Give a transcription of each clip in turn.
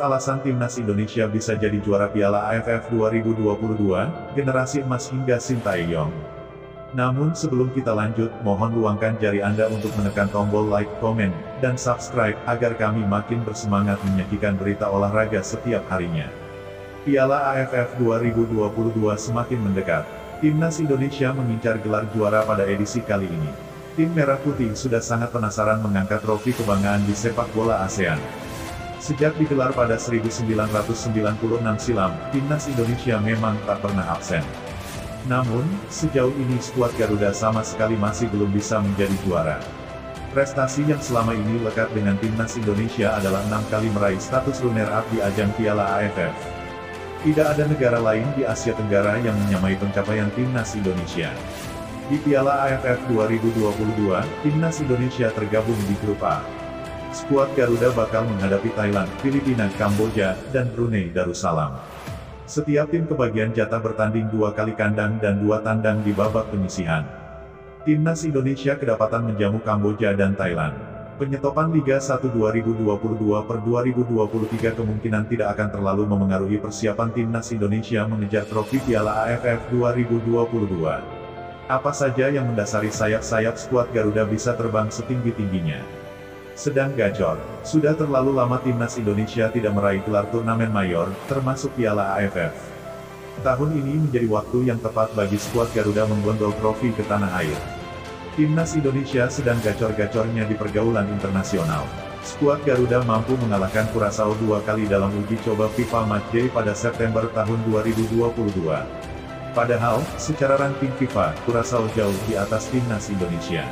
alasan timnas Indonesia bisa jadi juara Piala AFF 2022, generasi emas hingga Sintayong. Namun sebelum kita lanjut, mohon luangkan jari Anda untuk menekan tombol like, komen, dan subscribe, agar kami makin bersemangat menyajikan berita olahraga setiap harinya. Piala AFF 2022 semakin mendekat. Timnas Indonesia mengincar gelar juara pada edisi kali ini. Tim Merah Putih sudah sangat penasaran mengangkat trofi kebanggaan di sepak bola ASEAN. Sejak digelar pada 1996 silam, Timnas Indonesia memang tak pernah absen. Namun, sejauh ini skuad Garuda sama sekali masih belum bisa menjadi juara. Prestasi yang selama ini lekat dengan Timnas Indonesia adalah 6 kali meraih status runner-up di ajang Piala AFF. Tidak ada negara lain di Asia Tenggara yang menyamai pencapaian Timnas Indonesia. Di Piala AFF 2022, Timnas Indonesia tergabung di Grup A. Skuad Garuda bakal menghadapi Thailand, Filipina, Kamboja, dan Brunei Darussalam. Setiap tim kebagian jatah bertanding 2 kali kandang dan 2 tandang di babak penyisihan. Timnas Indonesia kedapatan menjamu Kamboja dan Thailand. Penyetopan Liga 1 2022/2023 kemungkinan tidak akan terlalu memengaruhi persiapan Timnas Indonesia mengejar trofi Piala AFF 2022. Apa saja yang mendasari sayap-sayap skuad Garuda bisa terbang setinggi-tingginya? Sedang gacor, sudah terlalu lama Timnas Indonesia tidak meraih gelar turnamen mayor, termasuk Piala AFF. Tahun ini menjadi waktu yang tepat bagi skuad Garuda menggondol trofi ke tanah air. Timnas Indonesia sedang gacor-gacornya di pergaulan internasional. Skuad Garuda mampu mengalahkan Curaçao 2 kali dalam uji coba FIFA Matchday pada September tahun 2022. Padahal, secara ranking FIFA, Curaçao jauh di atas Timnas Indonesia.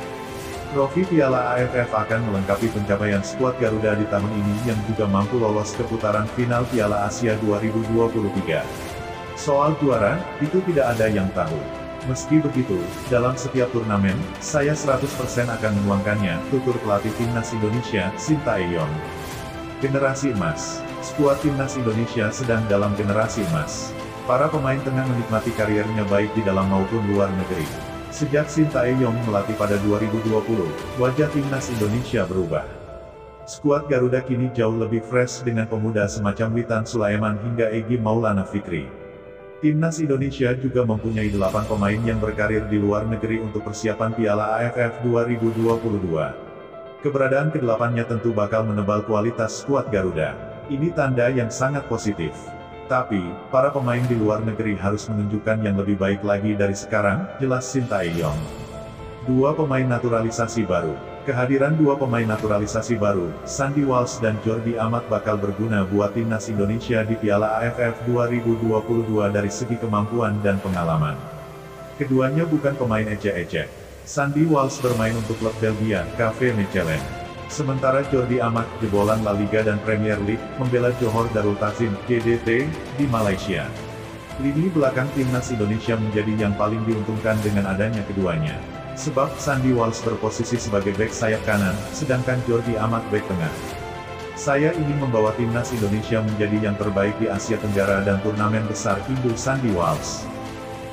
Trofi Piala AFF akan melengkapi pencapaian skuad Garuda di tahun ini yang juga mampu lolos ke putaran final Piala Asia 2023. Soal juara, itu tidak ada yang tahu. Meski begitu, dalam setiap turnamen, saya 100% akan menuangkannya, tutur pelatih Timnas Indonesia, Sintayong. Generasi emas. Skuad Timnas Indonesia sedang dalam generasi emas. Para pemain tengah menikmati karirnya baik di dalam maupun luar negeri. Sejak Sintayong melatih pada 2020, wajah Timnas Indonesia berubah. Skuad Garuda kini jauh lebih fresh dengan pemuda semacam Witan Sulaiman hingga Egy Maulana Fikri. Timnas Indonesia juga mempunyai 8 pemain yang berkarir di luar negeri untuk persiapan Piala AFF 2022. Keberadaan ke-8-nya tentu bakal menebal kualitas skuad Garuda. Ini tanda yang sangat positif. Tapi, para pemain di luar negeri harus menunjukkan yang lebih baik lagi dari sekarang, jelas Sintayong. 2 pemain naturalisasi baru. Kehadiran 2 pemain naturalisasi baru, Sandy Walsh dan Jordi Amat bakal berguna buat Timnas Indonesia di Piala AFF 2022 dari segi kemampuan dan pengalaman. Keduanya bukan pemain ecek-ecek. Sandy Walsh bermain untuk klub Belgia, KV Mechelen. Sementara Jordi Amat, jebolan La Liga dan Premier League, membela Johor Darul Ta'zim, JDT, di Malaysia. Lini belakang Timnas Indonesia menjadi yang paling diuntungkan dengan adanya keduanya. Sebab, Sandy Walsh berposisi sebagai bek sayap kanan, sedangkan Jordi Amat bek tengah. Saya ingin membawa Timnas Indonesia menjadi yang terbaik di Asia Tenggara dan turnamen besar Indo Sandy Walsh.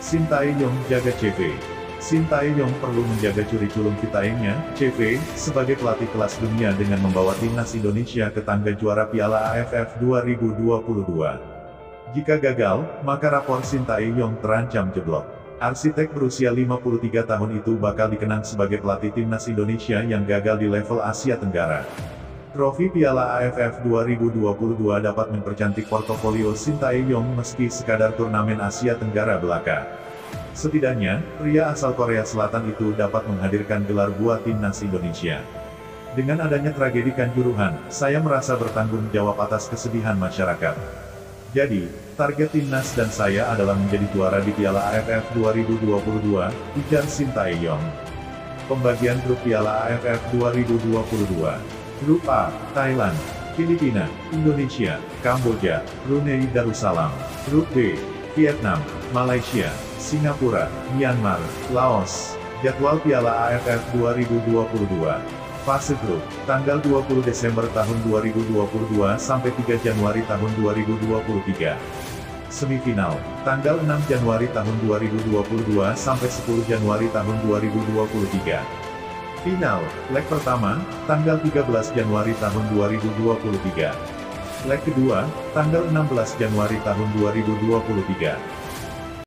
Sintayong jaga CV. Sintayong perlu menjaga curi-culung vitaminnya, CV, sebagai pelatih kelas dunia dengan membawa Timnas Indonesia ke tangga juara Piala AFF 2022. Jika gagal, maka rapor Sintayong terancam jeblok. Arsitek berusia 53 tahun itu bakal dikenang sebagai pelatih Timnas Indonesia yang gagal di level Asia Tenggara. Trofi Piala AFF 2022 dapat mempercantik portofolio Sintayong meski sekadar turnamen Asia Tenggara belaka. Setidaknya, pria asal Korea Selatan itu dapat menghadirkan gelar buat Timnas Indonesia. Dengan adanya tragedi Kanjuruhan, saya merasa bertanggung jawab atas kesedihan masyarakat. Jadi, target Timnas dan saya adalah menjadi juara di Piala AFF 2022, ujar Sintayong. Pembagian grup Piala AFF 2022. Grup A, Thailand, Filipina, Indonesia, Kamboja, Brunei Darussalam. Grup B, Vietnam, Malaysia, Singapura, Myanmar, Laos. Jadwal Piala AFF 2022. Fase grup, tanggal 20 Desember tahun 2022 sampai 3 Januari tahun 2023. Semifinal, tanggal 6 Januari tahun 2022 sampai 10 Januari tahun 2023. Final, leg pertama, tanggal 13 Januari tahun 2023. Leg kedua, tanggal 16 Januari tahun 2023.